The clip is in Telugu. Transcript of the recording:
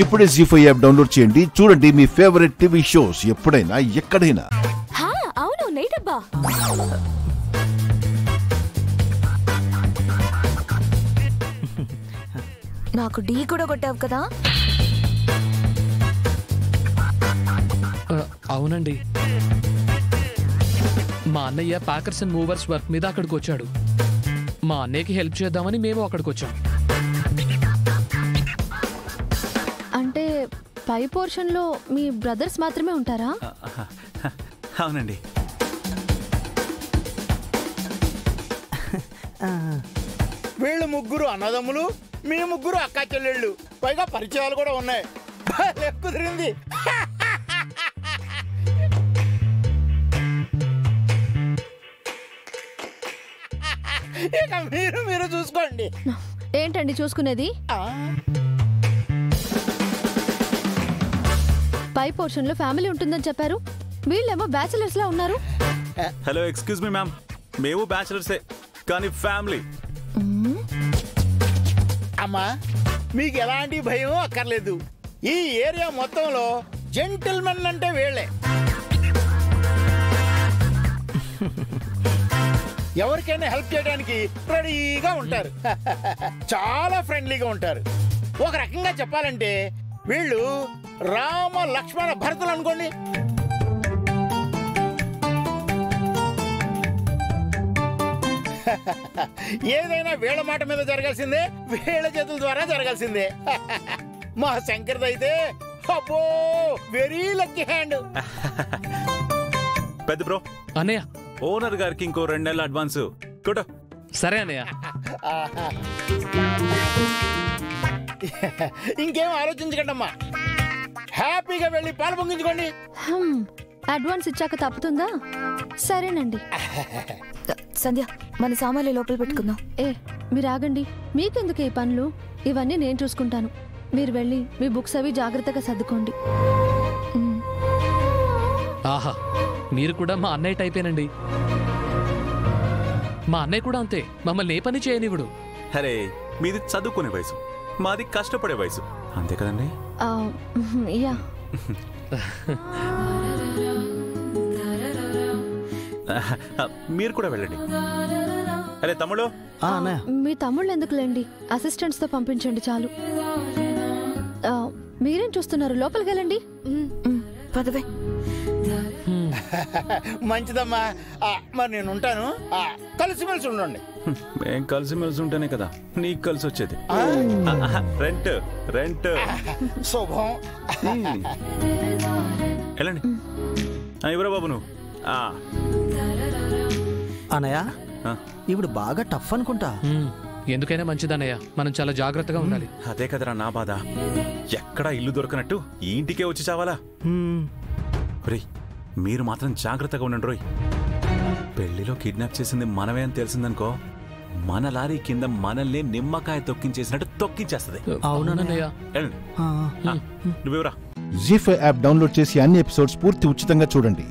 ఇప్పుడే జీ5 యాప్ డౌన్లోడ్ చేయండి. చూడండి మీ ఫేవరెట్ టీవీ షోస్ ఎప్పుడైనా ఎక్కడైనా. అవును నేటబ్బా. నాకు డీ కూడా కొట్టావు కదా? అవునండి, మా అన్నయ్య ప్యాకర్స్ అండ్ మూవర్స్ వర్క్ మీద అక్కడికి వచ్చాడు. మా అన్నయ్యకి హెల్ప్ చేద్దామని మేము అక్కడికి వచ్చాం. అంటే పై పోర్షన్ లో మీ బ్రదర్స్ మాత్రమే ఉంటారా? అవునండి. వీళ్ళు ముగ్గురు అన్నదమ్ములు, మీ ముగ్గురు అక్కా చెల్లెళ్ళు, పైగా పరిచయాలు కూడా ఉన్నాయి. కుదిరింది. ఇక మీరు చూసుకోండి. ఏంటండి చూసుకునేది? పై పోర్షన్ లో ఫ్యామిలీ ఉంటుందని చెప్పారు, వీళ్ళేమో బ్యాచిలర్స్ లా ఉన్నారు. హలో, ఎక్స్క్యూజ్ మీ మ్యామ్, మేము బ్యాచిలర్సే కానీ ఫ్యామిలీ. అమ్మా, మీకు ఎలాంటి భయం అక్కర్లేదు. ఈ ఏరియా మొత్తంలో జెంటిల్మెన్ అంటే వీళ్ళే. ఎవరికైనా హెల్ప్ చేయడానికి రెడీగా ఉంటారు. చాలా ఫ్రెండ్లీగా ఉంటారు. ఒక రకంగా చెప్పాలంటే వీళ్ళు రామ లక్ష్మణ భరతులు అనుకోండి. ఏదైనా వీళ్ళ మాట మీద జరగాల్సిందే, వీళ్ళ చేతుల ద్వారా జరగాల్సిందే. మా శంకర్ది అయితే అబ్బో వెరీ లక్కీ హ్యాండ్. పెద్ద బ్రో, అన్నయ్య ఓనర్ గారికి ఇంకో 2 నెలల అడ్వాన్స్ కొట్టు. సరే అన్నయ్య. ఇంకేం ఆలోచించకండి అమ్మా, హ్యాపీగా వెళ్ళి పాలు పొంగించుకోండి. అడ్వాన్స్ ఇచ్చాక తప్పుతుందా? సరేనండి. సంధ్య, మన సామాన్లు లోపల పెట్టుకుందాం. మీరు ఆగండి, మీకెందుకు ఈ పనులు? ఇవన్నీ నేను చూసుకుంటాను. మీరు వెళ్ళి మీ బుక్స్ అవి జాగ్రత్తగా సర్దుకోండి. ఆహా, మీరు కూడా మా అన్నయ్య టైపేనండి. మా అన్నయ్య కూడా అంతే, మమ్మల్ని ఏ పని చేయనివ్వడు. అరే, మీది చదువుకునే వయసు, మాది కష్టపడే వయసు, అంతే కదండి? యా. మీరు కూడా వెళ్ళండి. అరే తమ్ముడు, మీ తమ్ముళ్ళు ఎందుకులేండి, అసిస్టెంట్స్ తో పంపించండి చాలు. మీరేం చూస్తున్నారు? లోపలికి వెళ్ళండి. పదవే. మంచిదమ్మా, మరి నేను ఉంటాను. కలిసిమెలిసి ఉండండి. మేం కలిసిమెలిసి ఉంటేనే కదా నీకు కలిసి వచ్చేది. రెంట్ రెంట్ శుభం. వెళ్ళండి. ఎవరా బాబు నువ్వు? అన్నయ్య, ఇప్పుడు బాగా టఫ్ అనుకుంటా. ఎందుకైనా మంచిదన్నయ్య, మనం చాలా జాగ్రత్తగా ఉండాలి. అదే కదరా నా బాధ. ఎక్కడా ఇల్లు దొరకనట్టు ఈ ఇంటికే వచ్చి చావాలా? మీరు మాత్రం జాగ్రత్తగా ఉండండి రోయ్. పెళ్లిలో కిడ్నాప్ చేసింది మనమే అని తెలిసిందనుకో, మన లారీ కింద మనల్ని నిమ్మకాయ తొక్కించేసినట్టు తొక్కించేస్తుంది. అవునన్నయ్య. నువ్వెవరా? జీ5 యాప్ డౌన్లోడ్ చేసి అన్ని ఎపిసోడ్స్ పూర్తి ఉచితంగా చూడండి.